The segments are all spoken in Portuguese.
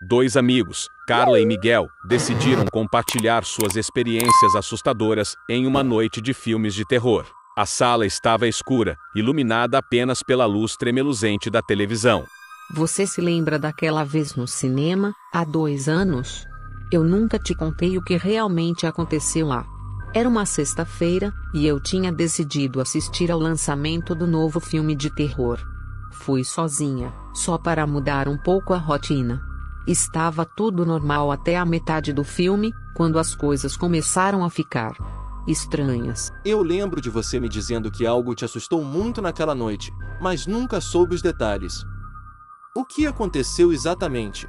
Dois amigos, Carla e Miguel, decidiram compartilhar suas experiências assustadoras em uma noite de filmes de terror. A sala estava escura, iluminada apenas pela luz tremeluzente da televisão. Você se lembra daquela vez no cinema, há 2 anos? Eu nunca te contei o que realmente aconteceu lá. Era uma sexta-feira, e eu tinha decidido assistir ao lançamento do novo filme de terror. Fui sozinha, só para mudar um pouco a rotina. Estava tudo normal até a metade do filme, quando as coisas começaram a ficar estranhas. Eu lembro de você me dizendo que algo te assustou muito naquela noite, mas nunca soube os detalhes. O que aconteceu exatamente?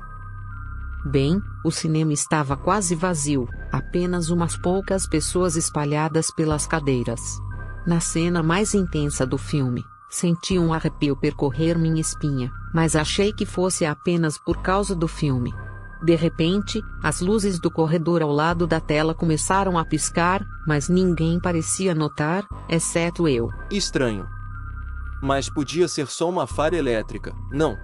Bem, o cinema estava quase vazio, apenas umas poucas pessoas espalhadas pelas cadeiras. Na cena mais intensa do filme, senti um arrepio percorrer minha espinha, mas achei que fosse apenas por causa do filme. De repente, as luzes do corredor ao lado da tela começaram a piscar, mas ninguém parecia notar, exceto eu. Estranho. Mas podia ser só uma falha elétrica, não?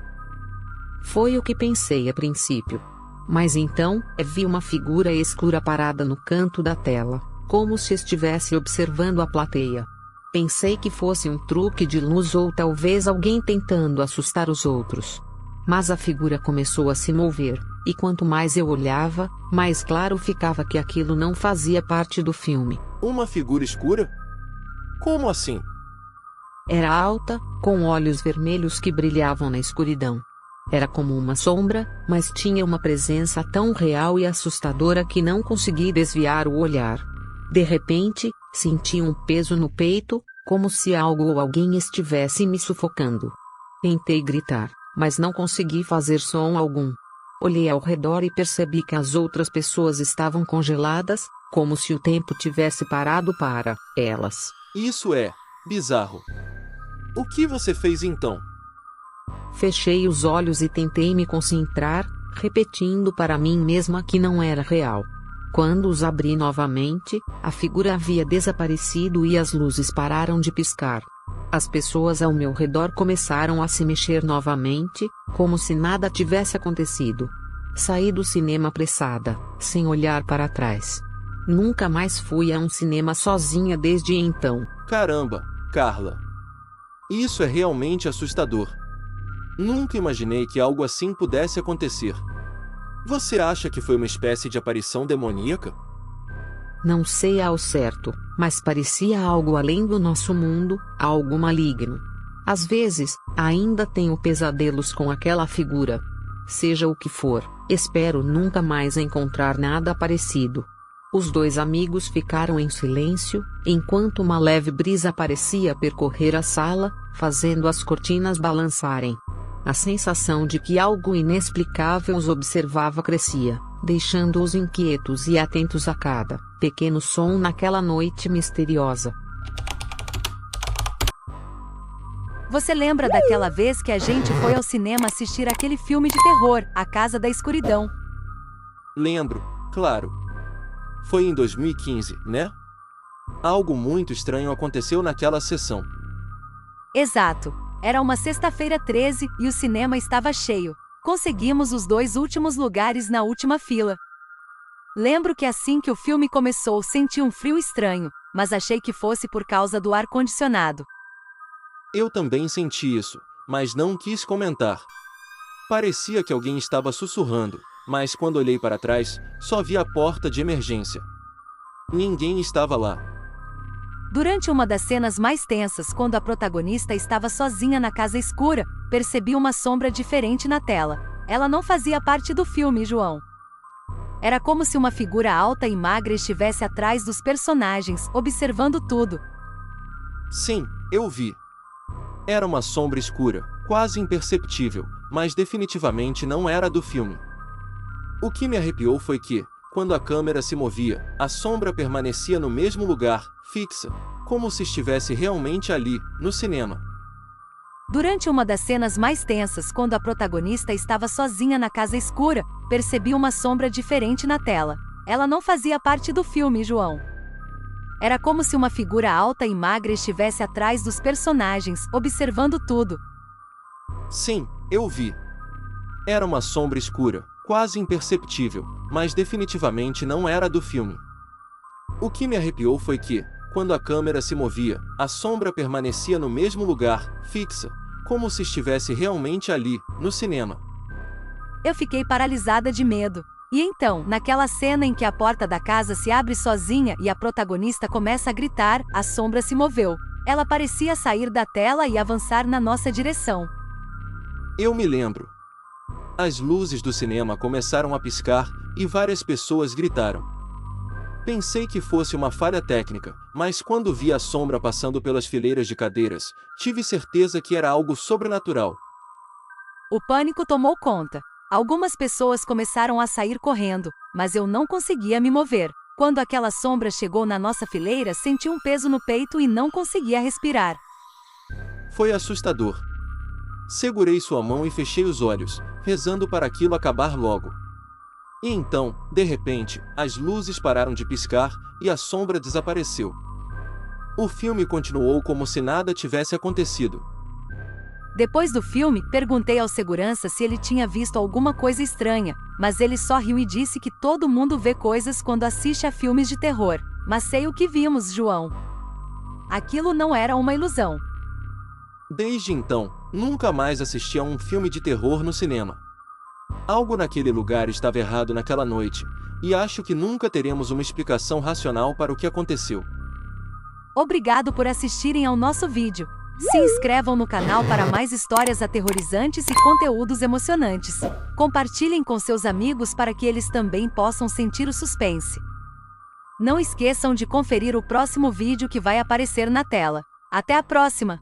Foi o que pensei a princípio. Mas então, vi uma figura escura parada no canto da tela, como se estivesse observando a plateia. Pensei que fosse um truque de luz ou talvez alguém tentando assustar os outros. Mas a figura começou a se mover, e quanto mais eu olhava, mais claro ficava que aquilo não fazia parte do filme. Uma figura escura? Como assim? Era alta, com olhos vermelhos que brilhavam na escuridão. Era como uma sombra, mas tinha uma presença tão real e assustadora que não consegui desviar o olhar. De repente, senti um peso no peito, como se algo ou alguém estivesse me sufocando. Tentei gritar, mas não consegui fazer som algum. Olhei ao redor e percebi que as outras pessoas estavam congeladas, como se o tempo tivesse parado para elas. Isso é bizarro. O que você fez então? Fechei os olhos e tentei me concentrar, repetindo para mim mesma que não era real. Quando os abri novamente, a figura havia desaparecido e as luzes pararam de piscar. As pessoas ao meu redor começaram a se mexer novamente, como se nada tivesse acontecido. Saí do cinema apressada, sem olhar para trás. Nunca mais fui a um cinema sozinha desde então. Caramba, Carla. Isso é realmente assustador. Nunca imaginei que algo assim pudesse acontecer. Você acha que foi uma espécie de aparição demoníaca? Não sei ao certo, mas parecia algo além do nosso mundo, algo maligno. Às vezes, ainda tenho pesadelos com aquela figura. Seja o que for, espero nunca mais encontrar nada parecido. Os 2 amigos ficaram em silêncio, enquanto uma leve brisa parecia percorrer a sala, fazendo as cortinas balançarem. A sensação de que algo inexplicável os observava crescia, deixando-os inquietos e atentos a cada pequeno som naquela noite misteriosa. Você lembra daquela vez que a gente foi ao cinema assistir aquele filme de terror, A Casa da Escuridão? Lembro, claro. Foi em 2015, né? Algo muito estranho aconteceu naquela sessão. Exato. Era uma sexta-feira 13 e o cinema estava cheio. Conseguimos os 2 últimos lugares na última fila. Lembro que assim que o filme começou senti um frio estranho, mas achei que fosse por causa do ar-condicionado. Eu também senti isso, mas não quis comentar. Parecia que alguém estava sussurrando, mas quando olhei para trás, só vi a porta de emergência. Ninguém estava lá. Durante uma das cenas mais tensas, quando a protagonista estava sozinha na casa escura, percebi uma sombra diferente na tela. Ela não fazia parte do filme, João. Era como se uma figura alta e magra estivesse atrás dos personagens, observando tudo. Sim, eu vi. Era uma sombra escura, quase imperceptível, mas definitivamente não era do filme. O que me arrepiou foi que, quando a câmera se movia, a sombra permanecia no mesmo lugar, fixa, como se estivesse realmente ali, no cinema. Durante uma das cenas mais tensas, quando a protagonista estava sozinha na casa escura, percebi uma sombra diferente na tela. Ela não fazia parte do filme, João. Era como se uma figura alta e magra estivesse atrás dos personagens, observando tudo. Sim, eu vi. Era uma sombra escura, quase imperceptível, mas definitivamente não era do filme. O que me arrepiou foi que, quando a câmera se movia, a sombra permanecia no mesmo lugar, fixa, como se estivesse realmente ali, no cinema. Eu fiquei paralisada de medo. E então, naquela cena em que a porta da casa se abre sozinha e a protagonista começa a gritar, a sombra se moveu. Ela parecia sair da tela e avançar na nossa direção. Eu me lembro. As luzes do cinema começaram a piscar e várias pessoas gritaram. Pensei que fosse uma falha técnica, mas quando vi a sombra passando pelas fileiras de cadeiras, tive certeza que era algo sobrenatural. O pânico tomou conta. Algumas pessoas começaram a sair correndo, mas eu não conseguia me mover. Quando aquela sombra chegou na nossa fileira, senti um peso no peito e não conseguia respirar. Foi assustador. Segurei sua mão e fechei os olhos, rezando para aquilo acabar logo. E então, de repente, as luzes pararam de piscar e a sombra desapareceu. O filme continuou como se nada tivesse acontecido. Depois do filme, perguntei ao segurança se ele tinha visto alguma coisa estranha, mas ele só riu e disse que todo mundo vê coisas quando assiste a filmes de terror. Mas sei o que vimos, João. Aquilo não era uma ilusão. Desde então, nunca mais assisti a um filme de terror no cinema. Algo naquele lugar estava errado naquela noite, e acho que nunca teremos uma explicação racional para o que aconteceu. Obrigado por assistirem ao nosso vídeo. Se inscrevam no canal para mais histórias aterrorizantes e conteúdos emocionantes. Compartilhem com seus amigos para que eles também possam sentir o suspense. Não esqueçam de conferir o próximo vídeo que vai aparecer na tela. Até a próxima!